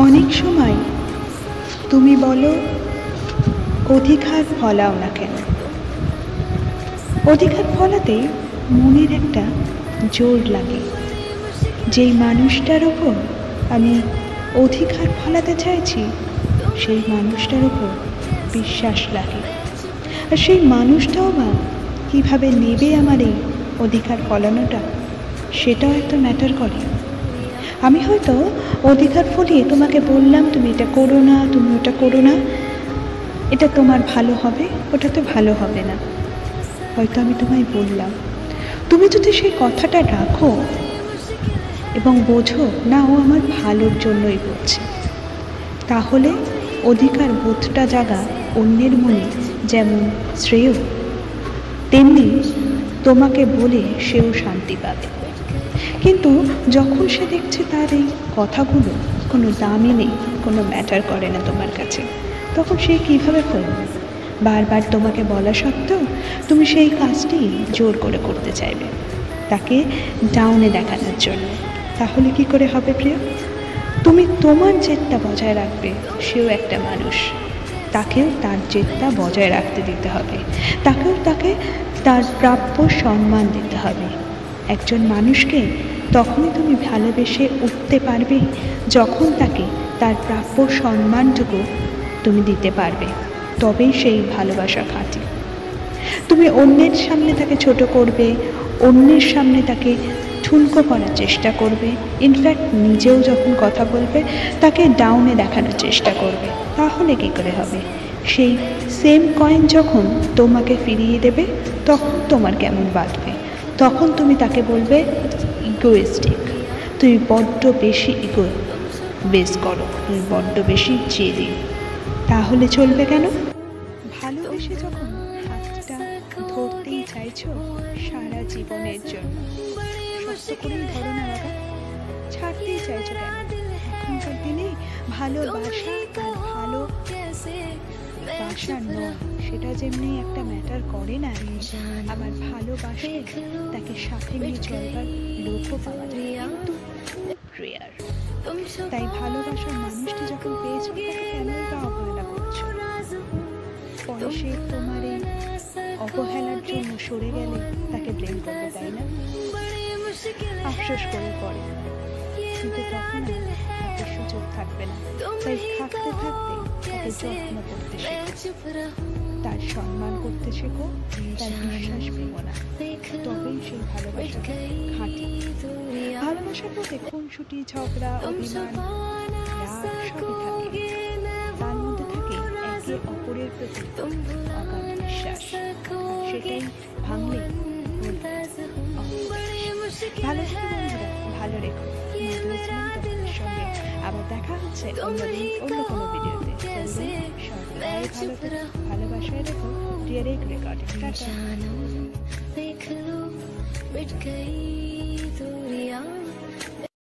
অনেক সময় তুমি বলো অধিকার ফলাও না কেন। অধিকার ফলাতে মনের একটা জোর লাগে। যেই মানুষটার ওপর আমি অধিকার ফলাতে চাইছি সেই মানুষটার ওপর বিশ্বাস লাগে, আর সেই মানুষটাও বা কীভাবে নেবে আমার এই অধিকার ফলানোটা সেটাও একটা ম্যাটার করে। আমি হয়তো অধিকার ফলিয়ে তোমাকে বললাম তুমি এটা করো না, তুমি ওটা করো না, এটা তোমার ভালো হবে, ওটা তো ভালো হবে না। হয়তো আমি তোমায় বললাম, তুমি যদি সেই কথাটা রাখো এবং বোঝো না ও আমার ভালোর জন্যই বলছে, তাহলে অধিকার বোধটা জাগা অন্যের মনে যেমন শ্রেয়, তেমনি তোমাকে বলে সেও শান্তি পাবে। কিন্তু যখন সে দেখছে তার এই কথাগুলো কোনো দামই নেই, কোনো ম্যাটার করে না তোমার কাছে, তখন সে কীভাবে করবে? বারবার তোমাকে বলা সত্ত্বেও তুমি সেই কাজটি জোর করে করতে চাইবে তাকে ডাউনে দেখানোর জন্য। তাহলে কি করে হবে প্রিয়? তুমি তোমার জেদটা বজায় রাখবে, সেও একটা মানুষ, তাকেও তার জেদটা বজায় রাখতে দিতে হবে, তাকে তার প্রাপ্য সম্মান দিতে হবে। একজন মানুষকে তখনই তুমি ভালোবেসে উঠতে পারবে যখন তাকে তার প্রাপ্য সম্মানটুকু তুমি দিতে পারবে, তবেই সেই ভালোবাসা খাঁটি। তুমি অন্যের সামনে তাকে ছোট করবে, অন্যের সামনে তাকে ঠুনকো করার চেষ্টা করবে, ইনফ্যাক্ট নিজেও যখন কথা বলবে তাকে ডাউনে দেখানোর চেষ্টা করবে, তাহলে কী করে হবে? সেই সেম কয়েন যখন তোমাকে ফিরিয়ে দেবে তখন তোমার কেমন বাঁধবে? তখন তুমি তাকে বলবে ইগোইস্টিক, তুমি বড্ড বেশি ইগো বেস করো, তুমি বড্ড বেশি জেদি। তাহলে চলবে কেন? ভালোবেসে যখন হাতটা ধরতেই চাইছো সারা জীবনের জন্য, শক্ত করেই ধরো না বাবা, ছাড়তেই চাইছো কেন? এখনকার দিনে ভালোবাসা আর ভালোবাসা নয় সেটা যেমনি একটা ম্যাটার করে না, আবার ভালোবাসে তাকে সাথে নিয়ে চলবার লোকও পাওয়া যায়, কিন্তু রেয়ার। তাই ভালোবাসার মানুষটি যখন পেয়েছো তাকে কেনই বা অবহেলা করছো? পরে সে তোমার এই অবহেলার জন্য সরে গেলে তাকে ব্লেম করবে, তাই না? আফসোস করে পড়ে, কিন্তু তখন তাকে সুযোগ থাকবে না। তাই থাকতে থাকতে তাকে যত্ন করতে শেখো, তার সম্মান করতে শেখো, তার বিশ্বাস ভেঙো না, তবেই সেই ভালোবাসা খাঁটি। ভালোবাসার মধ্যে খুনসুটি, ঝগড়া, অভিমান, রাগ সবই থাকে, তার মধ্যে থাকে একে অপরের প্রতি অগাধ বিশ্বাস, আর সেটাই ভাঙলে ভালো থেকো বন্ধুরা, ভালো রেখো। মধুর ছিলাম তোমাদের সঙ্গে, আবার দেখা হচ্ছে অন্যদিন অন্য কোনো ভিডিওতে। সবাই ভালো থেকো, ভালোবাসায় রেখো। Direct recording.